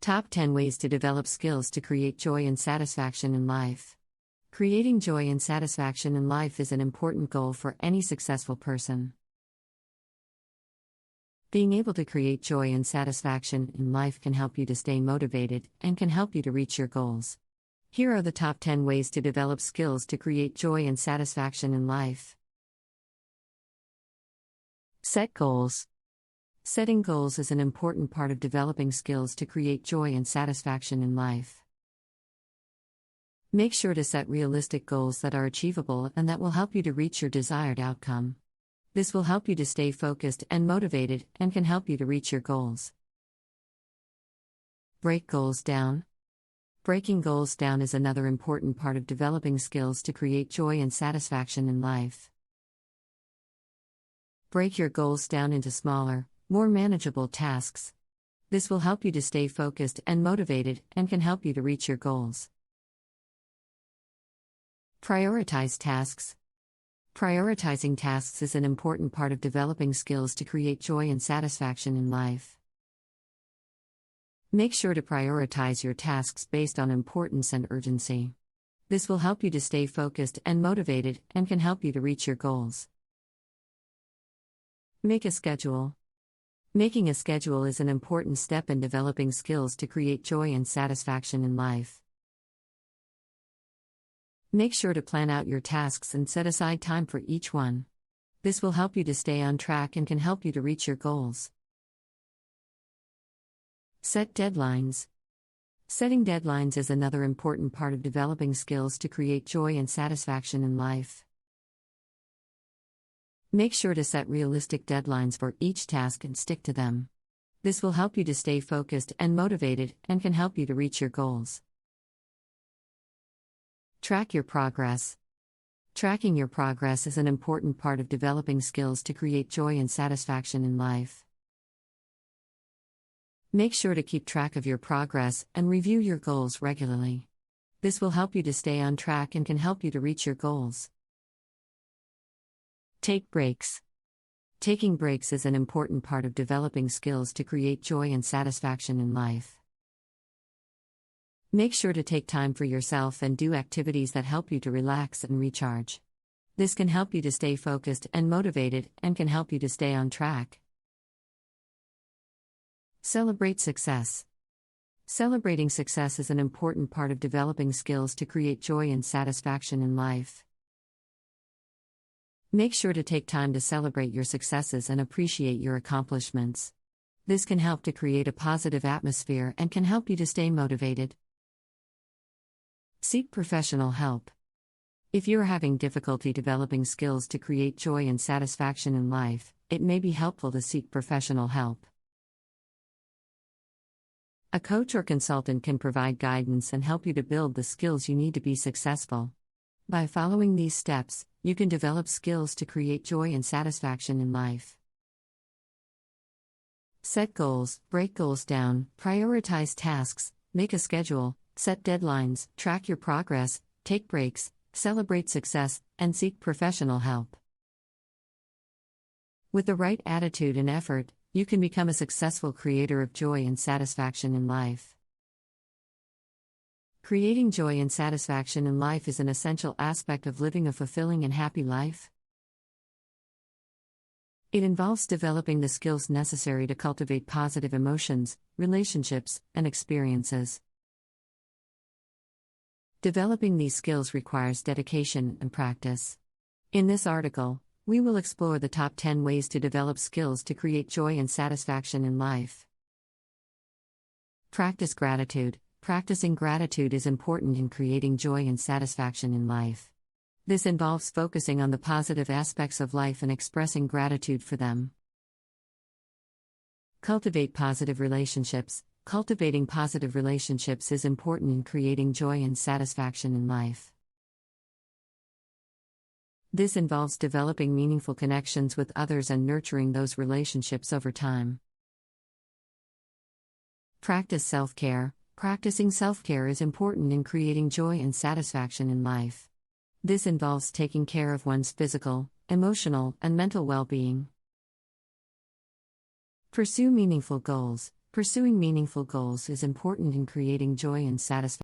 Top 10 Ways to Develop Skills to Create Joy and Satisfaction in Life. Creating joy and satisfaction in life is an important goal for any successful person. Being able to create joy and satisfaction in life can help you to stay motivated and can help you to reach your goals. Here are the top 10 ways to develop skills to create joy and satisfaction in life. Set goals. Setting goals is an important part of developing skills to create joy and satisfaction in life. Make sure to set realistic goals that are achievable and that will help you to reach your desired outcome. This will help you to stay focused and motivated and can help you to reach your goals. Break goals down. Breaking goals down is another important part of developing skills to create joy and satisfaction in life. Break your goals down into smaller, more manageable tasks. This will help you to stay focused and motivated and can help you to reach your goals. Prioritize tasks. Prioritizing tasks is an important part of developing skills to create joy and satisfaction in life. Make sure to prioritize your tasks based on importance and urgency. This will help you to stay focused and motivated and can help you to reach your goals. Make a schedule. Making a schedule is an important step in developing skills to create joy and satisfaction in life. Make sure to plan out your tasks and set aside time for each one. This will help you to stay on track and can help you to reach your goals. Set deadlines. Setting deadlines is another important part of developing skills to create joy and satisfaction in life. Make sure to set realistic deadlines for each task and stick to them. This will help you to stay focused and motivated and can help you to reach your goals. Track your progress. Tracking your progress is an important part of developing skills to create joy and satisfaction in life. Make sure to keep track of your progress and review your goals regularly. This will help you to stay on track and can help you to reach your goals. Take breaks. Taking breaks is an important part of developing skills to create joy and satisfaction in life. Make sure to take time for yourself and do activities that help you to relax and recharge. This can help you to stay focused and motivated and can help you to stay on track. Celebrate success. Celebrating success is an important part of developing skills to create joy and satisfaction in life. Make sure to take time to celebrate your successes and appreciate your accomplishments. This can help to create a positive atmosphere and can help you to stay motivated. Seek professional help. If you are having difficulty developing skills to create joy and satisfaction in life, it may be helpful to seek professional help. A coach or consultant can provide guidance and help you to build the skills you need to be successful. By following these steps, you can develop skills to create joy and satisfaction in life. Set goals, break goals down, prioritize tasks, make a schedule, set deadlines, track your progress, take breaks, celebrate success, and seek professional help. With the right attitude and effort, you can become a successful creator of joy and satisfaction in life. Creating joy and satisfaction in life is an essential aspect of living a fulfilling and happy life. It involves developing the skills necessary to cultivate positive emotions, relationships, and experiences. Developing these skills requires dedication and practice. In this article, we will explore the top 10 ways to develop skills to create joy and satisfaction in life. Practice gratitude. Practicing gratitude is important in creating joy and satisfaction in life. This involves focusing on the positive aspects of life and expressing gratitude for them. Cultivate positive relationships. Cultivating positive relationships is important in creating joy and satisfaction in life. This involves developing meaningful connections with others and nurturing those relationships over time. Practice self-care. Practicing self-care is important in creating joy and satisfaction in life. This involves taking care of one's physical, emotional, and mental well-being. Pursue meaningful goals. Pursuing meaningful goals is important in creating joy and satisfaction.